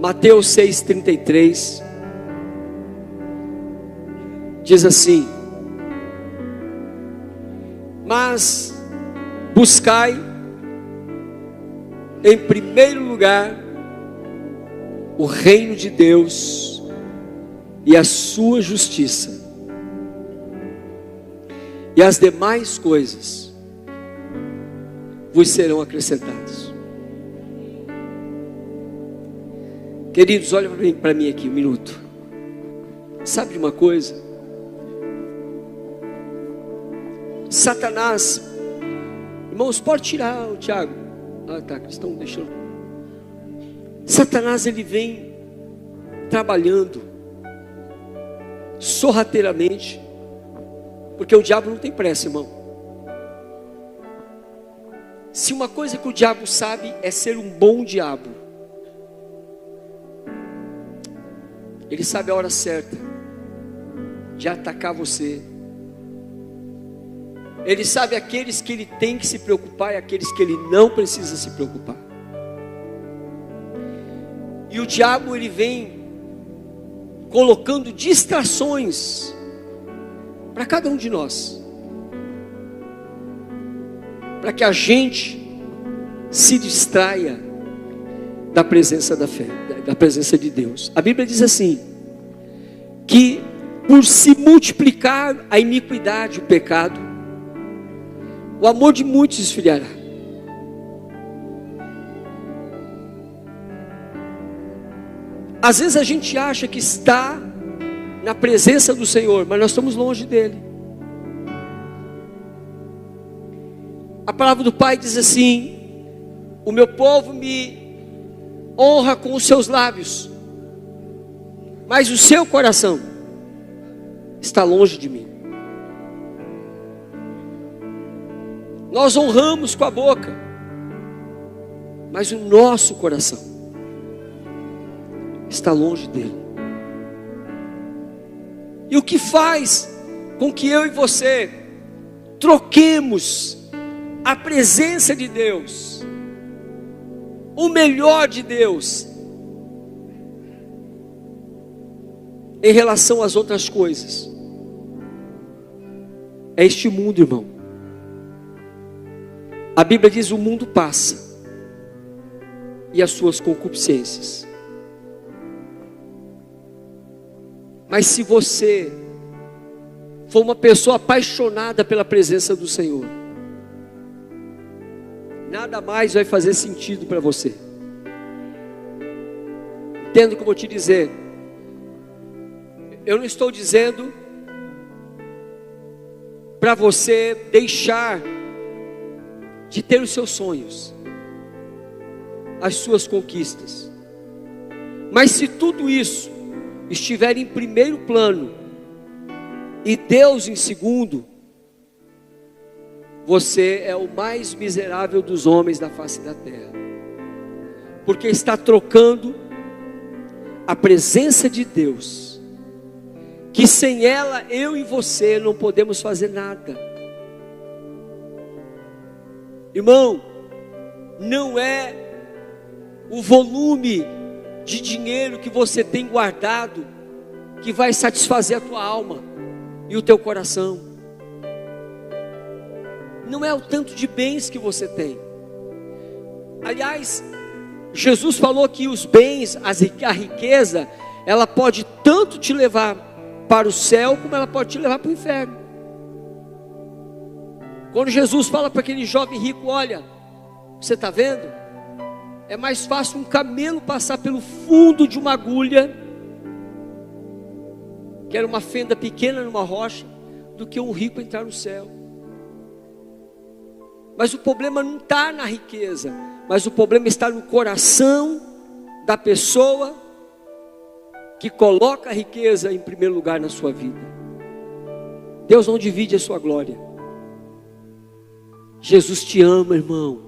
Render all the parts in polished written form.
Mateus 6,33 diz assim: mas buscai em primeiro lugar o reino de Deus e a sua justiça, e as demais coisas vos serão acrescentadas. Queridos, olha para mim aqui um minuto. Sabe de uma coisa? Satanás, irmãos, pode tirar o Tiago. Ah, tá, eles estão deixando. Satanás, ele vem trabalhando sorrateiramente, porque o diabo não tem pressa, irmão. Se uma coisa que o diabo sabe é ser um bom diabo, ele sabe a hora certa de atacar você. Ele sabe aqueles que ele tem que se preocupar e aqueles que ele não precisa se preocupar. E o diabo, ele vem colocando distrações para cada um de nós, para que a gente se distraia da presença da fé, da presença de Deus. A Bíblia diz assim, que por se multiplicar a iniquidade, o pecado, o amor de muitos esfriará. Às vezes a gente acha que está na presença do Senhor, mas nós estamos longe dele. A palavra do Pai diz assim: o meu povo me honra com os seus lábios, mas o seu coração está longe de mim. Nós honramos com a boca, mas o nosso coração está longe dele. E o que faz com que eu e você troquemos a presença de Deus, o melhor de Deus, em relação às outras coisas, é este mundo, irmão. A Bíblia diz: o mundo passa e as suas concupiscências. Mas se você for uma pessoa apaixonada pela presença do Senhor, nada mais vai fazer sentido para você. Entendo o que eu vou te dizer. Eu não estou dizendo para você deixar de ter os seus sonhos, as suas conquistas. Mas se tudo isso estiver em primeiro plano e Deus em segundo, você é o mais miserável dos homens da face da terra, porque está trocando a presença de Deus, que sem ela eu e você não podemos fazer nada. Irmão, não é o volume de dinheiro que você tem guardado que vai satisfazer a tua alma e o teu coração. Não é o tanto de bens que você tem. Aliás, Jesus falou que os bens, a riqueza, ela pode tanto te levar para o céu, como ela pode te levar para o inferno. Quando Jesus fala para aquele jovem rico: olha, você está vendo? É mais fácil um camelo passar pelo fundo de uma agulha, que era uma fenda pequena numa rocha, do que um rico entrar no céu. Mas o problema não está na riqueza, mas o problema está no coração da pessoa que coloca a riqueza em primeiro lugar na sua vida. Deus não divide a sua glória. Jesus te ama, irmão,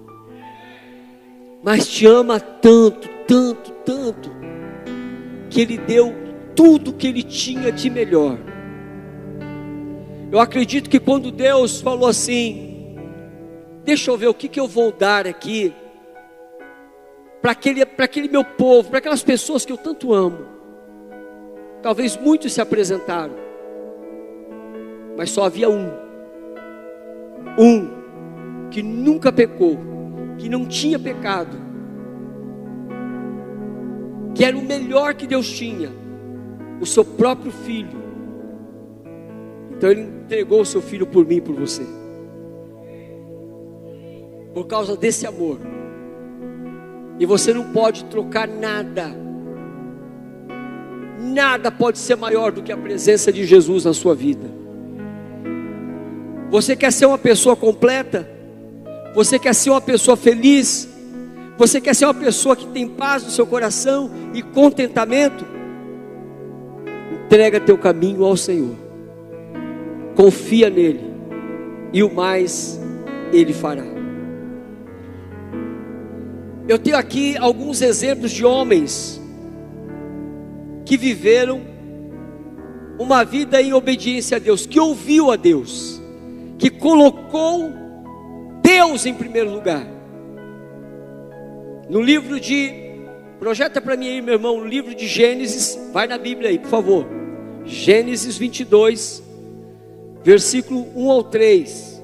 mas te ama tanto, tanto, tanto, que Ele deu tudo que Ele tinha de melhor. Eu acredito que quando Deus falou assim: deixa eu ver o que eu vou dar aqui, para aquele meu povo, para aquelas pessoas que eu tanto amo. Talvez muitos se apresentaram, mas só havia um que nunca pecou, que não tinha pecado, que era o melhor que Deus tinha, o seu próprio filho. Então Ele entregou o seu filho por mim e por você. Por causa desse amor. E você não pode trocar nada. Nada pode ser maior do que a presença de Jesus na sua vida. Você quer ser uma pessoa completa? Você quer ser uma pessoa feliz? Você quer ser uma pessoa que tem paz no seu coração e contentamento? Entrega teu caminho ao Senhor. Confia nele. E o mais Ele fará. Eu tenho aqui alguns exemplos de homens que viveram uma vida em obediência a Deus, que ouviu a Deus, que colocou Deus em primeiro lugar. No livro de, projeta para mim aí, meu irmão, o livro de Gênesis, vai na Bíblia aí, por favor. Gênesis 22, versículo 1 ao 3.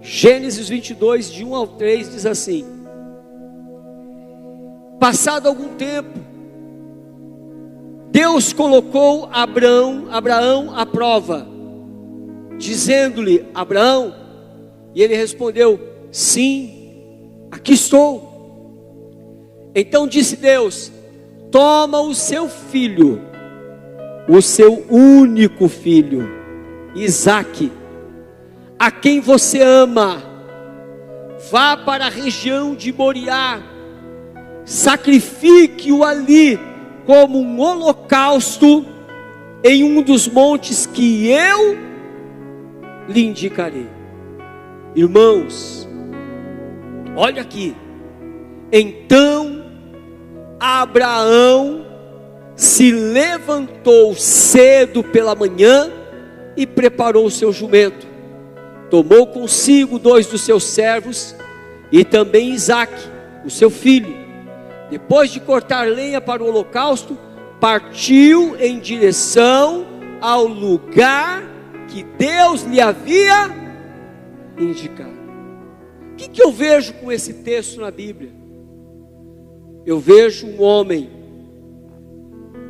Gênesis 22, de 1 ao 3, diz assim: passado algum tempo, Deus colocou Abraão à prova, dizendo-lhe: Abraão, e ele respondeu: sim, aqui estou. Então disse Deus: toma o seu filho, o seu único filho, Isaque, a quem você ama, vá para a região de Moriá, sacrifique-o ali como um holocausto em um dos montes que eu lhe indicarei. Irmãos, olha aqui. Então Abraão se levantou cedo pela manhã e preparou o seu jumento. Tomou consigo 2 dos seus servos e também Isaque, o seu filho. Depois de cortar lenha para o holocausto, partiu em direção ao lugar que Deus lhe havia indicado. O que eu vejo com esse texto na Bíblia? Eu vejo um homem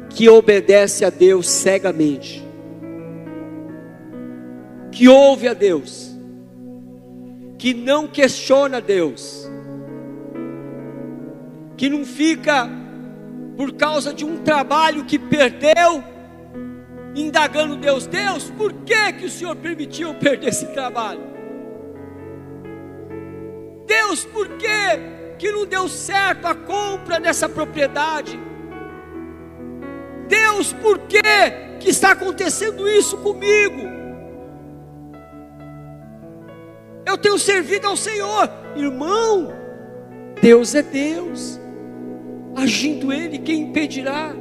que obedece a Deus cegamente, que ouve a Deus, que não questiona Deus, que não fica por causa de um trabalho que perdeu, indagando Deus: Deus, por que o Senhor permitiu eu perder esse trabalho? Deus, por que não deu certo a compra dessa propriedade? Deus, por que está acontecendo isso comigo? Eu tenho servido ao Senhor. Irmão, Deus é Deus. Agindo Ele, quem impedirá?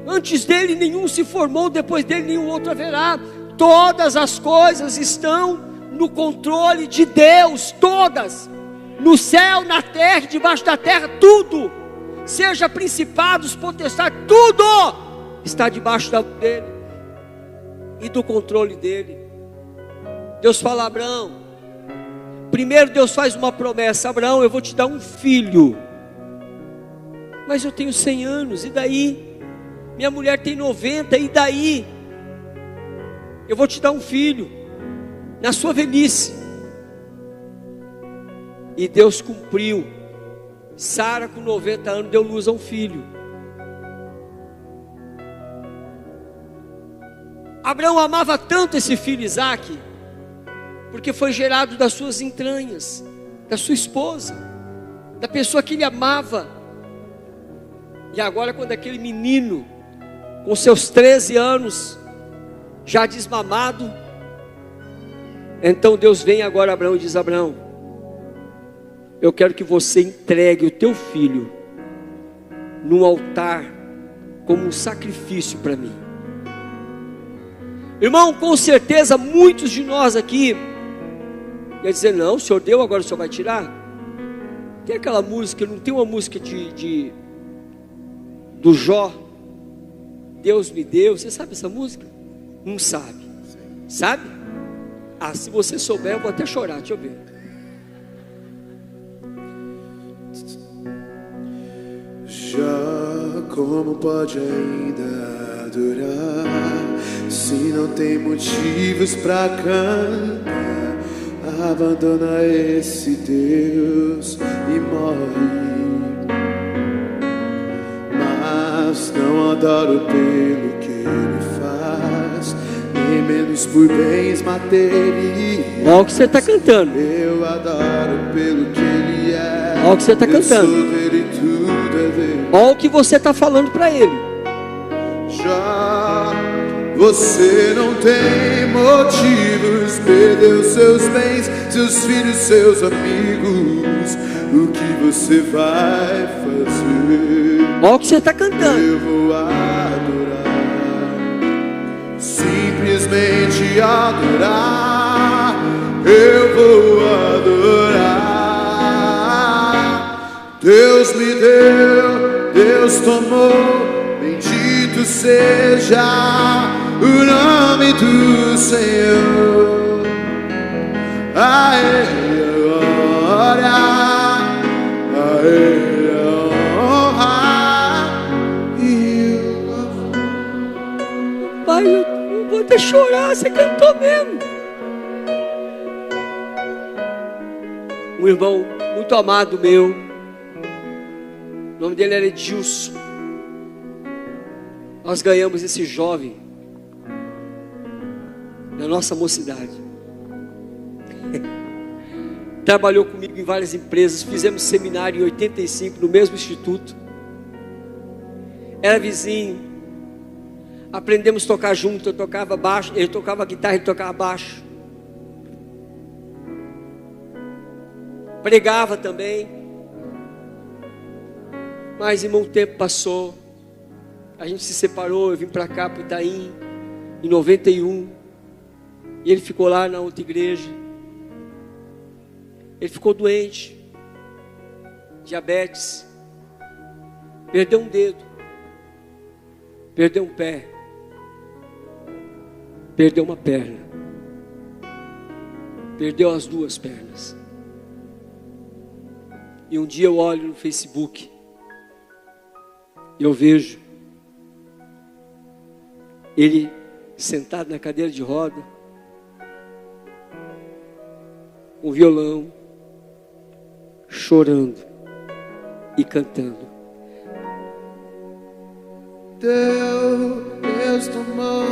Antes dele nenhum se formou, depois dele nenhum outro haverá. Todas as coisas estão no controle de Deus, todas, no céu, na terra, debaixo da terra, tudo, seja principados, potestades, tudo está debaixo dele e do controle dele. Deus fala a Abraão, primeiro Deus faz uma promessa: Abraão, eu vou te dar um filho. Mas eu tenho 100 anos, e daí? Minha mulher tem 90, e daí? Eu vou te dar um filho na sua velhice. E Deus cumpriu. Sara, com 90 anos, deu luz a um filho. Abraão amava tanto esse filho Isaque, porque foi gerado das suas entranhas, da sua esposa, da pessoa que ele amava. E agora, quando aquele menino, com seus 13 anos, já desmamado, então Deus vem agora a Abraão e diz: Abraão, eu quero que você entregue o teu filho num altar como um sacrifício para mim. Irmão, com certeza muitos de nós aqui ia dizer: não, o Senhor deu, agora o Senhor vai tirar? Tem aquela música, não tem uma música do Jó, Deus me deu. Você sabe essa música? Não sabe? Sabe? Ah, se você souber, eu vou até chorar, deixa eu ver. Já como pode ainda adorar se não tem motivos pra cantar? Abandona esse Deus e morre. Mas não adoro pelo que ele faz, nem menos por bens materiais. Olha o que você está cantando. Eu adoro pelo que ele é. Olha o que você está cantando. Eu sou dele, tudo é dele. Olha o que você está falando para ele. Já você não tem motivos, perdeu seus bens, seus filhos, seus amigos. O que você vai fazer? Olha o que você está cantando. Eu vou adorar, simplesmente adorar. Eu vou adorar. Deus me deu, Deus tomou. Bendito seja o nome do Senhor. A Ele a glória, a Ele a honra e o louvor. Pai, eu vou até chorar, você cantou mesmo. Um irmão muito amado meu, o nome dele era Edilson. Nós ganhamos esse jovem na nossa mocidade. Trabalhou comigo em várias empresas, fizemos seminário em 85 no mesmo instituto. Era vizinho. Aprendemos a tocar junto, eu tocava baixo, ele tocava guitarra, ele tocava baixo. Pregava também. Mas, irmão, o tempo passou. A gente se separou, eu vim para cá, para Itaim, em 91. E ele ficou lá na outra igreja. Ele ficou doente. Diabetes. Perdeu um dedo. Perdeu um pé. Perdeu uma perna. Perdeu as duas pernas. E um dia eu olho no Facebook. E eu vejo ele sentado na cadeira de roda, com violão, chorando e cantando. Deus tomou,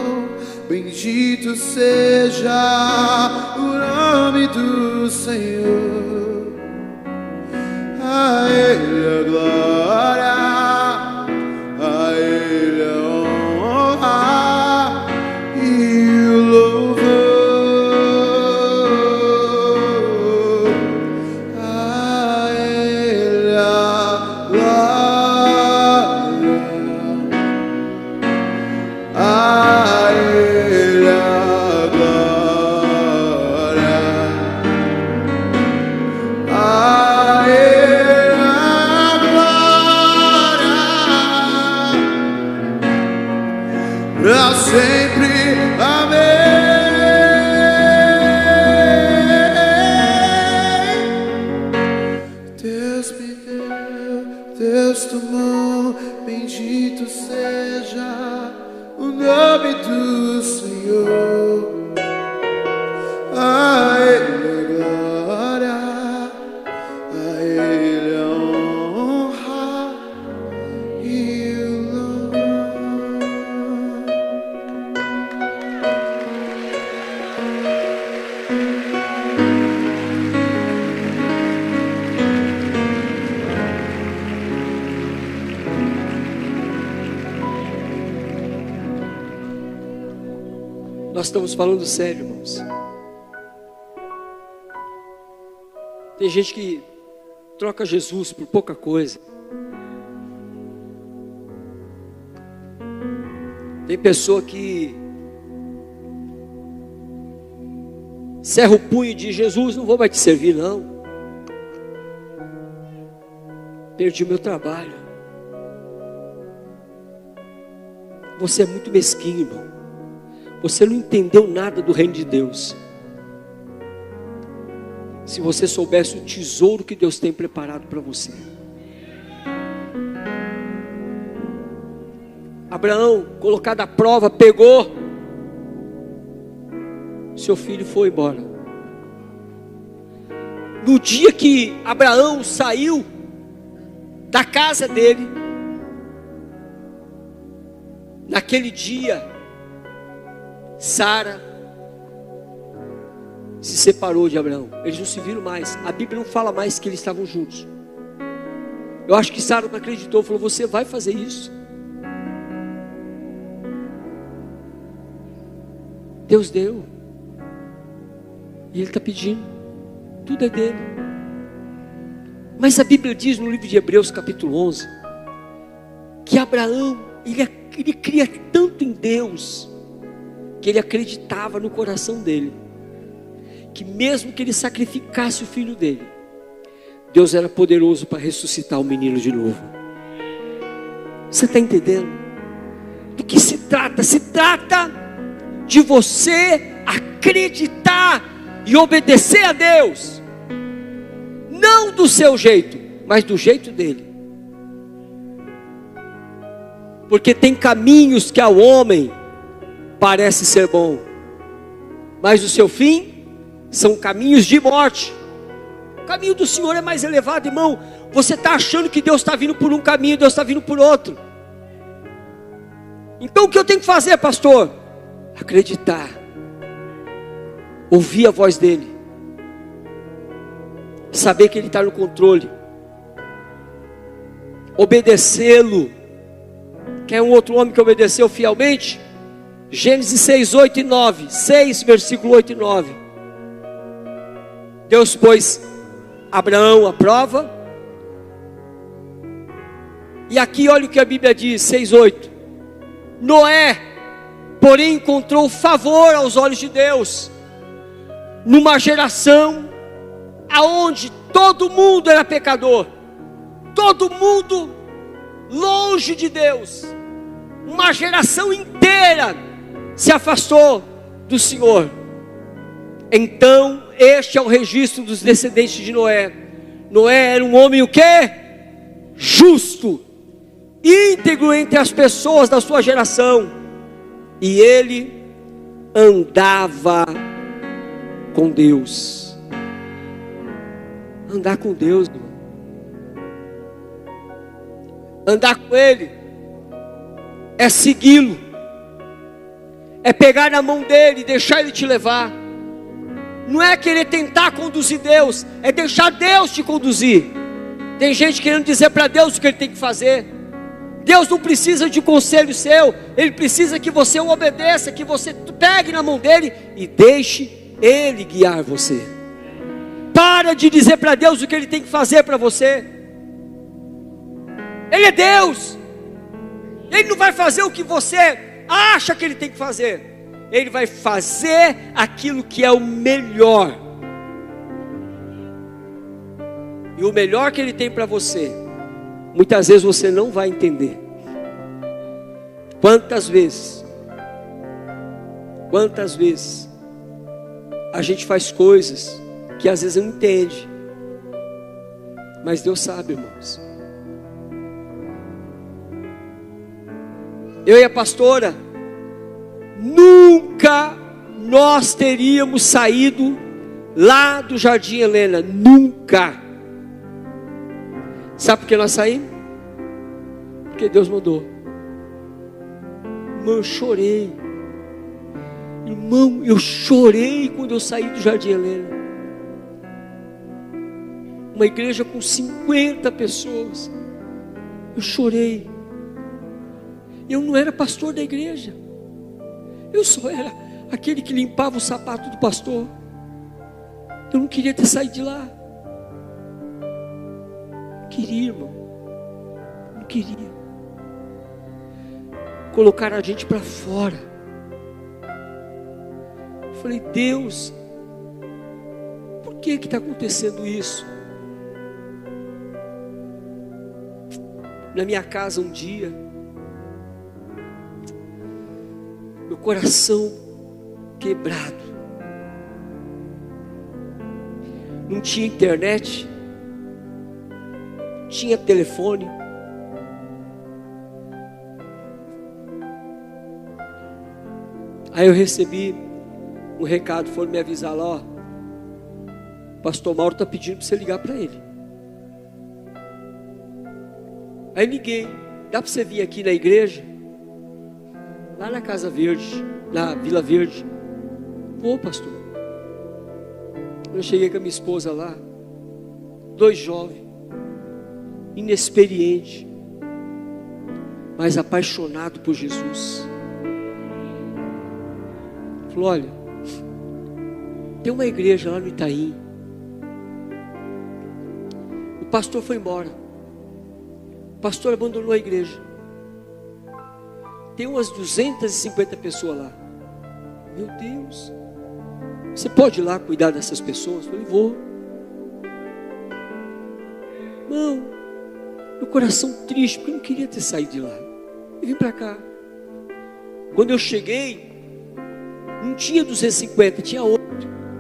bendito seja o nome do Senhor. A Ele a glória, a Ele a honra e o louvor. A Ele a glória, a Ele a glória, a Ele a glória, pra sempre. Amém. Deus me deu, Deus tomou, bendito seja o nome do Senhor. A Ele a glória, a Ele a honra e o louvor. Nós estamos falando sério, irmãos. Tem gente que troca Jesus por pouca coisa. Tem pessoa que cerra o punho e diz: Jesus, não vou mais te servir, não. Perdi o meu trabalho. Você é muito mesquinho, irmão. Você não entendeu nada do reino de Deus. Se você soubesse o tesouro que Deus tem preparado para você. Abraão, colocado à prova, pegou. Seu filho foi embora. No dia que Abraão saiu da casa dele, naquele dia, Sara se separou de Abraão. Eles não se viram mais. A Bíblia não fala mais que eles estavam juntos. Eu acho que Sara não acreditou. Falou: você vai fazer isso? Deus deu. E Ele está pedindo. Tudo é dele. Mas a Bíblia diz no livro de Hebreus capítulo 11 que Abraão, ele cria tanto em Deus, que ele acreditava no coração dele, que mesmo que ele sacrificasse o filho dele, Deus era poderoso para ressuscitar o menino de novo. Você está entendendo? Do que se trata? Se trata de você acreditar e obedecer a Deus, não do seu jeito, mas do jeito dele. Porque tem caminhos que ao homem parece ser bom, mas o seu fim são caminhos de morte. O caminho do Senhor é mais elevado, irmão. Você está achando que Deus está vindo por um caminho, Deus está vindo por outro. Então o que eu tenho que fazer, pastor? Acreditar, ouvir a voz dele, saber que ele está no controle, obedecê-lo. Quer um outro homem que obedeceu fielmente? Gênesis 6, 8 e 9. 6, versículo 8 e 9. Deus pôs Abraão à prova. E aqui olha o que a Bíblia diz, 6, 8. Noé, porém, encontrou favor aos olhos de Deus, numa geração aonde todo mundo era pecador, todo mundo longe de Deus, uma geração inteira se afastou do Senhor. Então este é o registro dos descendentes de Noé. Noé era um homem o quê? Justo, íntegro entre as pessoas da sua geração, e ele andava com Deus. Andar com Deus, irmão. Andar com Ele é segui-lo, é pegar na mão dele e deixar Ele te levar. Não é querer tentar conduzir Deus, é deixar Deus te conduzir. Tem gente querendo dizer para Deus o que Ele tem que fazer. Deus não precisa de conselho seu, Ele precisa que você o obedeça, que você pegue na mão dele e deixe Ele guiar você. Para de dizer para Deus o que Ele tem que fazer para você. Ele é Deus. Ele não vai fazer o que você acha que Ele tem que fazer. Ele vai fazer aquilo que é o melhor. E o melhor que Ele tem para você, muitas vezes você não vai entender. Quantas vezes a gente faz coisas que às vezes não entende, mas Deus sabe, irmãos. Eu e a pastora, nunca nós teríamos saído lá do Jardim Helena, nunca. Sabe por que nós saímos? Porque Deus mandou. Irmão, eu chorei. Irmão, eu chorei quando eu saí do Jardim Helena. Uma igreja com 50 pessoas. Eu chorei. Eu não era pastor da igreja. Eu só era aquele que limpava o sapato do pastor. Eu não queria ter saído de lá. Não queria, irmão. Não queria. Colocaram a gente para fora. Eu falei: Deus, por que está acontecendo isso? na minha casa um dia, meu coração quebrado. Não tinha internet, tinha telefone. Aí eu recebi um recado, foram me avisar lá, ó, o pastor Mauro está pedindo para você ligar para ele. Aí liguei, dá para você vir aqui na igreja? Lá na Casa Verde, na Vila Verde. Pô, pastor. Eu cheguei com a minha esposa lá, 2 jovens, inexperientes, mas apaixonados por Jesus. Falou: olha, tem uma igreja lá no Itaim. O pastor foi embora. O pastor abandonou a igreja. Tem umas 250 pessoas lá. Meu Deus, você pode ir lá cuidar dessas pessoas? Eu falei: vou. Irmão, meu coração triste, porque eu não queria ter saído de lá. Eu vim para cá. Quando eu cheguei, não tinha 250, tinha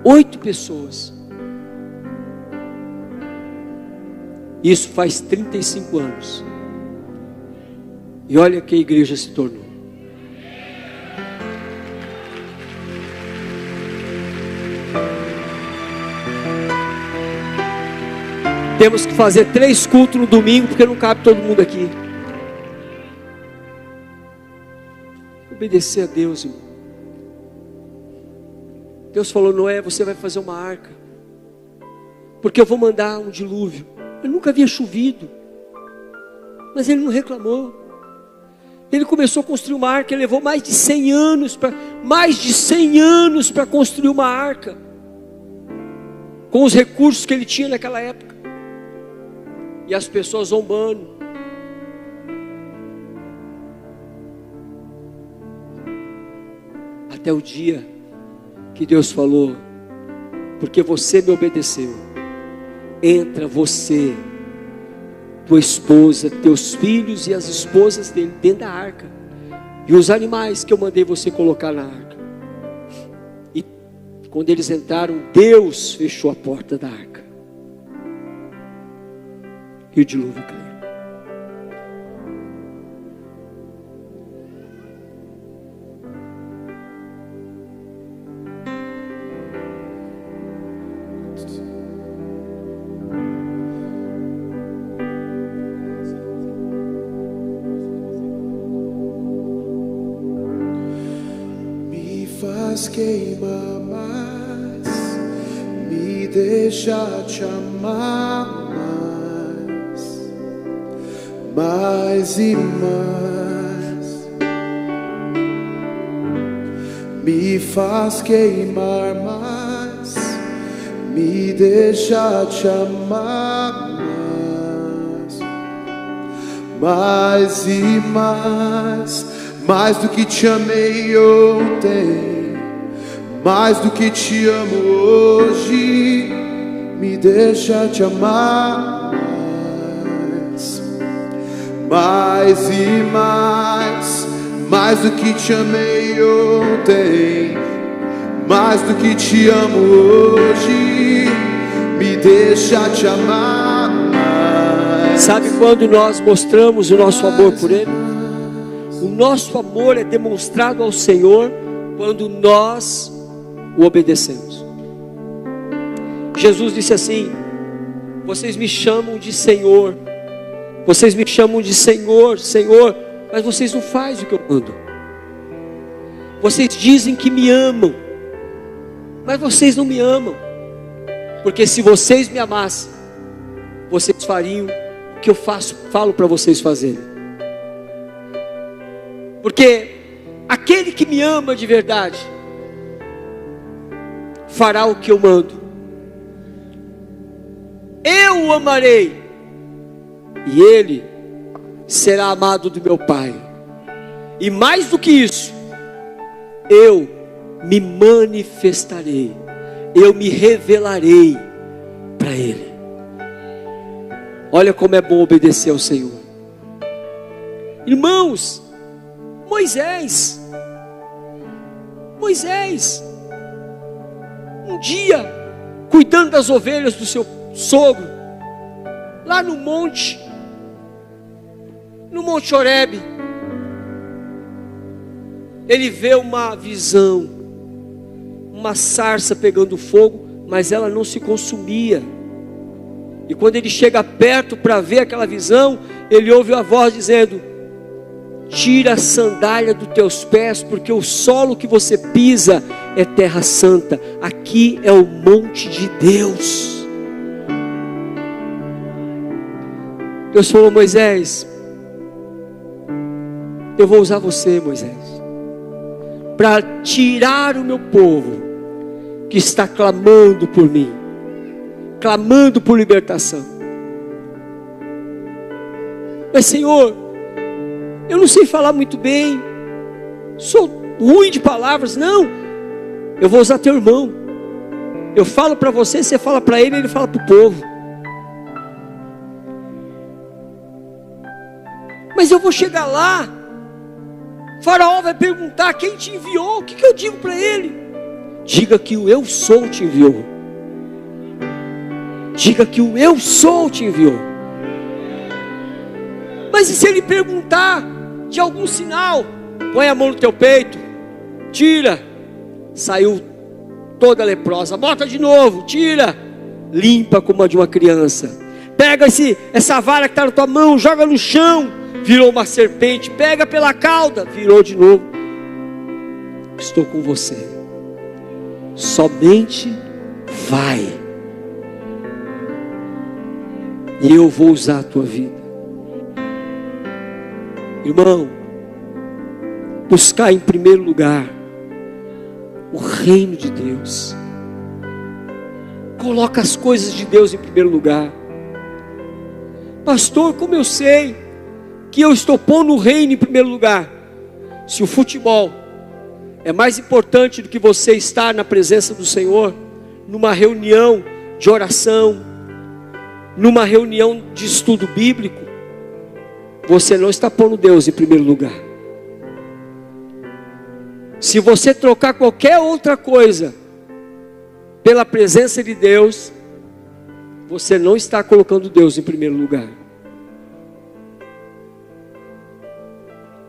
8 pessoas. Isso faz 35 anos. E olha que a igreja se tornou. Temos que fazer 3 cultos no domingo, porque não cabe todo mundo aqui. Obedecer a Deus, irmão. Deus falou: Noé, você vai fazer uma arca, porque eu vou mandar um dilúvio. Eu nunca havia chovido, mas ele não reclamou. Ele começou a construir uma arca. Ele levou mais de 100 anos para construir uma arca, com os recursos que ele tinha naquela época, e as pessoas zombando. Até o dia que Deus falou: porque você me obedeceu, entra você, tua esposa, teus filhos e as esposas dele dentro da arca, e os animais que eu mandei você colocar na arca. E quando eles entraram, Deus fechou a porta da arca, e o dilúvio caiu. Queima mais, me deixa te amar mais e mais, me faz queimar mais, me deixa te amar mais e mais, mais do que te amei ontem, mais do que te amo hoje, me deixa te amar mais e mais, mais do que te amei ontem, mais do que te amo hoje, me deixa te amar mais. Sabe quando nós mostramos o nosso amor por Ele? O nosso amor é demonstrado ao Senhor quando nós o obedecemos. Jesus disse assim: vocês me chamam de Senhor, vocês me chamam de Senhor, Senhor, mas vocês não fazem o que eu mando. Vocês dizem que me amam, mas vocês não me amam, porque se vocês me amassem, vocês fariam o que eu falo para vocês fazerem. Porque aquele que me ama de verdade fará o que eu mando. Eu o amarei, e ele será amado do meu Pai. E mais do que isso, eu me manifestarei, eu me revelarei para ele. Olha como é bom obedecer ao Senhor. Irmãos, Moisés, um dia, cuidando das ovelhas do seu sogro, lá no monte Horebe, ele vê uma visão, uma sarça pegando fogo, mas ela não se consumia. E quando ele chega perto para ver aquela visão, ele ouve a voz dizendo: tira a sandália dos teus pés, porque o solo que você pisa é terra santa. Aqui é o monte de Deus. Deus falou: Moisés, eu vou usar você, Moisés, para tirar o meu povo que está clamando por mim, clamando por libertação. Mas Senhor, eu não sei falar muito bem, sou ruim de palavras. Não, eu vou usar teu irmão. Eu falo para você, você fala para ele, ele fala para o povo. Mas eu vou chegar lá, Faraó vai perguntar: quem te enviou? O que eu digo para ele? Diga que o eu sou te enviou. Diga que o eu sou te enviou. Mas e se ele perguntar de algum sinal? Põe a mão no teu peito, tira, saiu toda leprosa, bota de novo, tira, limpa como a de uma criança. Pega essa vara que está na tua mão, joga no chão, virou uma serpente. Pega pela cauda, virou de novo. Estou com você, somente vai, e eu vou usar a tua vida. Irmão, buscar em primeiro lugar o reino de Deus. Coloca as coisas de Deus em primeiro lugar. Pastor, como eu sei que eu estou pondo o reino em primeiro lugar? Se o futebol é mais importante do que você estar na presença do Senhor, numa reunião de oração, numa reunião de estudo bíblico, você não está pondo Deus em primeiro lugar. Se você trocar qualquer outra coisa pela presença de Deus, você não está colocando Deus em primeiro lugar.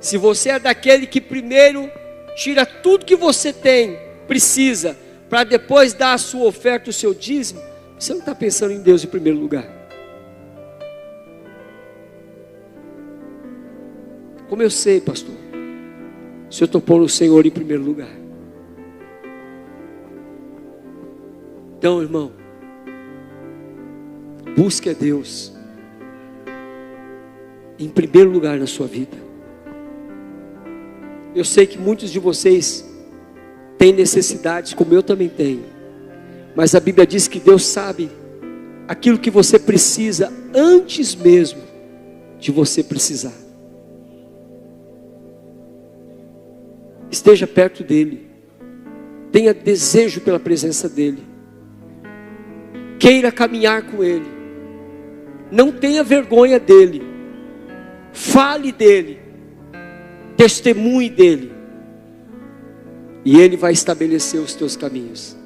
Se você é daquele que primeiro tira tudo que você tem, precisa, para depois dar a sua oferta, o seu dízimo, você não está pensando em Deus em primeiro lugar. Como eu sei, pastor, se eu estou pondo o Senhor em primeiro lugar? Então, irmão, busque a Deus em primeiro lugar na sua vida. Eu sei que muitos de vocês têm necessidades, como eu também tenho, mas a Bíblia diz que Deus sabe aquilo que você precisa antes mesmo de você precisar. Esteja perto dele, tenha desejo pela presença dele, queira caminhar com ele, não tenha vergonha dele, fale dele, testemunhe dele, e ele vai estabelecer os teus caminhos.